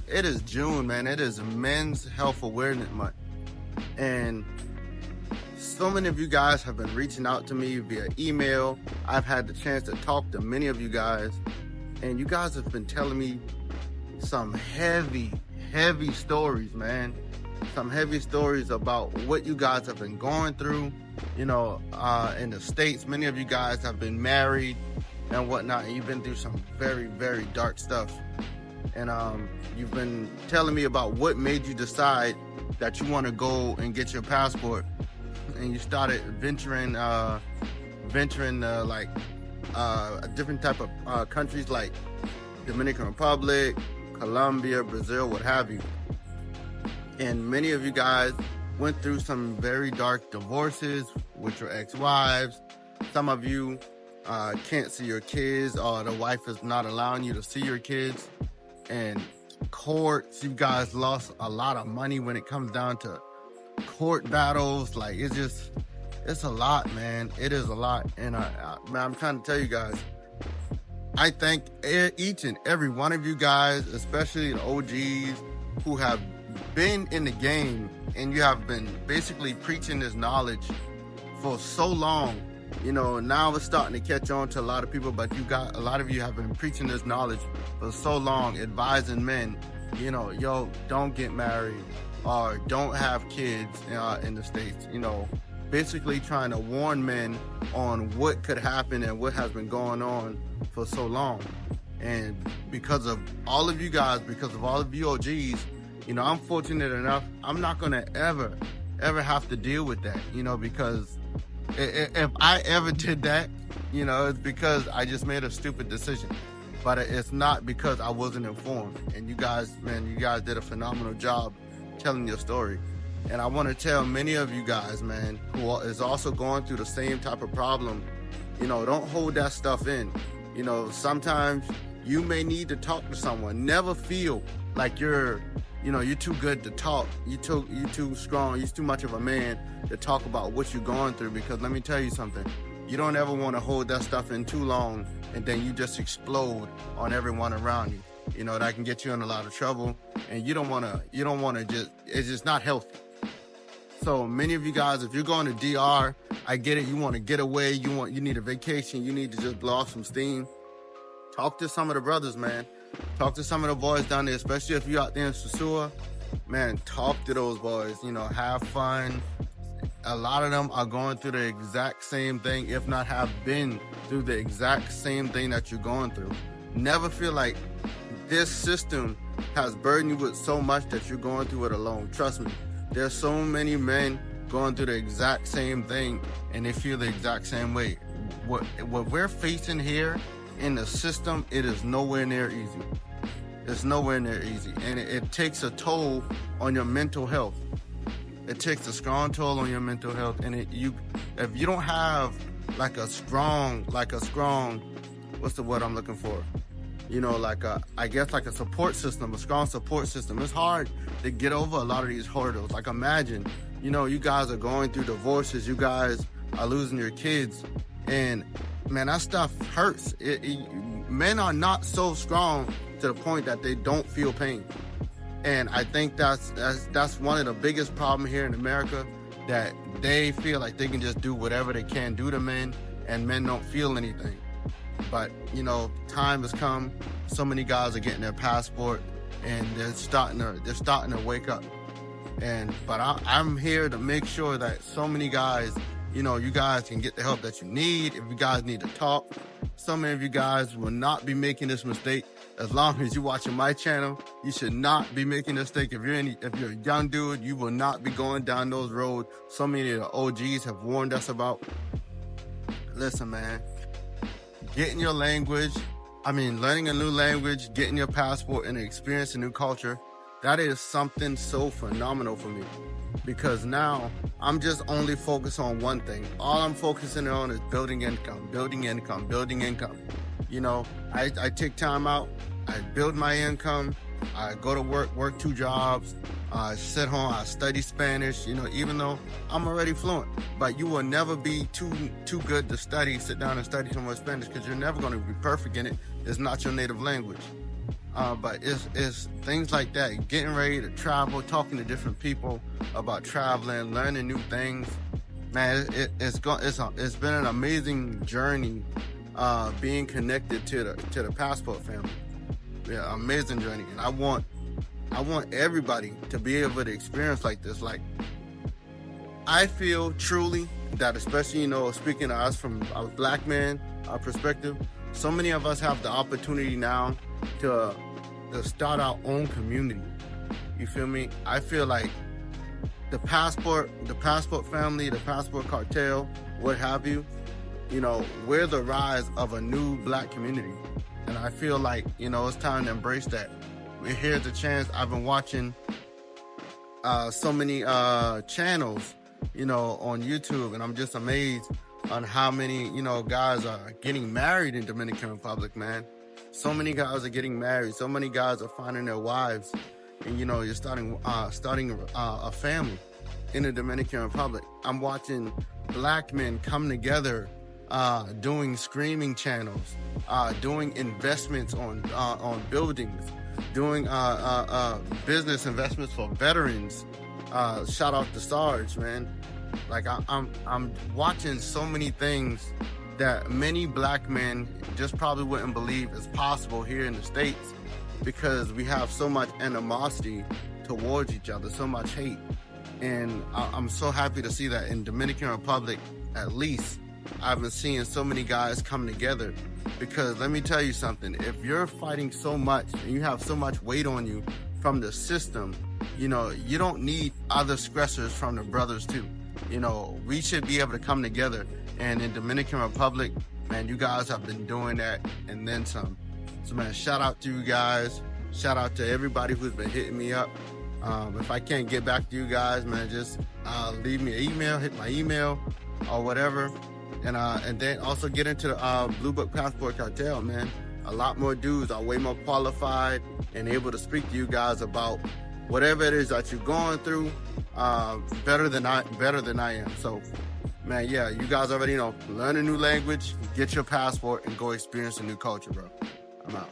it is June, man. It is Men's Health Awareness Month. And so many of you guys have been reaching out to me via email. I've had the chance to talk to many of you guys. And you guys have been telling me some heavy stories, man. Some heavy stories about what you guys have been going through, in the States. Many of you guys have been married and whatnot, and you've been through some very dark stuff. And you've been telling me about what made you decide that you want to go and get your passport, and you started venturing a different type of countries like Dominican Republic, Colombia, Brazil, what have you. And many of you guys went through some very dark divorces with your ex-wives. Some of you can't see your kids, or the wife is not allowing you to see your kids. And courts, you guys lost a lot of money when it comes down to court battles. Like, it's a lot, man. It is a lot. And I'm trying to tell you guys, I thank each and every one of you guys, especially the OGs who have been in the game, and you have been basically preaching this knowledge for so long. Now it's starting to catch on to a lot of people, but a lot of you have been preaching this knowledge for so long, advising men, don't get married or don't have kids in the States, basically trying to warn men on what could happen and what has been going on for so long. And because of all of you guys, because of all of you OGs, I'm fortunate enough, I'm not going to ever have to deal with that, because if I ever did that, it's because I just made a stupid decision. But it's not because I wasn't informed. And you guys, man, you guys did a phenomenal job telling your story. And I want to tell many of you guys, man, who is also going through the same type of problem, don't hold that stuff in. Sometimes you may need to talk to someone. Never feel like you're too good to talk. You're too strong. You're too much of a man to talk about what you're going through. Because let me tell you something. You don't ever want to hold that stuff in too long, and then you just explode on everyone around you. That can get you in a lot of trouble, and you don't want to it's just not healthy. So many of you guys, if you're going to DR, I get it. You want to get away. You need a vacation. You need to just blow off some steam. Talk to some of the brothers, man. Talk to some of the boys down there, especially if you're out there in Sosua. Man, talk to those boys. Have fun. A lot of them are going through the exact same thing, if not have been through the exact same thing that you're going through. Never feel like this system has burdened you with so much that you're going through it alone. Trust me. There's so many men going through the exact same thing, and they feel the exact same way. What we're facing here in the system, it is nowhere near easy. It's nowhere near easy, and it takes a toll on your mental health. It takes a strong toll on your mental health, and if you don't have like a strong, what's the word I'm looking for? I guess like a support system, a strong support system. It's hard to get over a lot of these hurdles. Like, imagine, you guys are going through divorces, you guys are losing your kids, and man, that stuff hurts. Men are not so strong to the point that they don't feel pain. And I think that's one of the biggest problems here in America, that they feel like they can just do whatever they can do to men, and men don't feel anything. But, time has come. So many guys are getting their passport, and they're starting to wake up. But I'm here to make sure that so many guys, you guys can get the help that you need. If you guys need to talk, so many of you guys will not be making this mistake. As long as you're watching my channel, you should not be making this mistake. If you're a young dude, you will not be going down those roads so many of the OGs have warned us about. Listen, man, getting your language, learning a new language, getting your passport, and experiencing a new culture, that is something so phenomenal for me. Because now I'm just only focused on one thing. All I'm focusing on is building income. I take time out, I build my income, I go to work 2 jobs, I sit home, I study Spanish, even though I'm already fluent. But you will never be too good to sit down and study so much Spanish, because you're never going to be perfect in it. It's not your native language. But it's things like that, getting ready to travel, talking to different people about traveling, learning new things. Man, it's been an amazing journey, being connected to the Passport family. Yeah, amazing journey, and I want everybody to be able to experience like this. Like, I feel truly that, especially, speaking to us from a black man perspective, so many of us have the opportunity now to start our own community. You feel me? I feel like the Passport family, the Passport cartel, what have you, we're the rise of a new black community. And I feel like, it's time to embrace that. Here's a chance. I've been watching so many channels, on YouTube, and I'm just amazed on how many, guys are getting married in Dominican Republic, man. So many guys are getting married. So many guys are finding their wives, and you're starting a family in the Dominican Republic. I'm watching black men come together, doing streaming channels, doing investments on buildings, doing business investments for veterans. Shout out to Sarge, man. Like, I'm watching so many things that many black men just probably wouldn't believe is possible here in the States, because we have so much animosity towards each other, so much hate. And I'm so happy to see that in Dominican Republic, at least, I've been seeing so many guys come together. Because let me tell you something, if you're fighting so much and you have so much weight on you from the system, you don't need other stressors from the brothers too. We should be able to come together. And in Dominican Republic, man, you guys have been doing that and then some. So, man, shout out to you guys. Shout out to everybody who's been hitting me up. If I can't get back to you guys, man, just leave me an email, hit my email or whatever. And then also get into the Blue Book Passport cartel, man. A lot more dudes are way more qualified and able to speak to you guys about whatever it is that you're going through, better than I am. So, man, yeah, you guys already know. Learn a new language, get your passport, and go experience a new culture, bro. I'm out.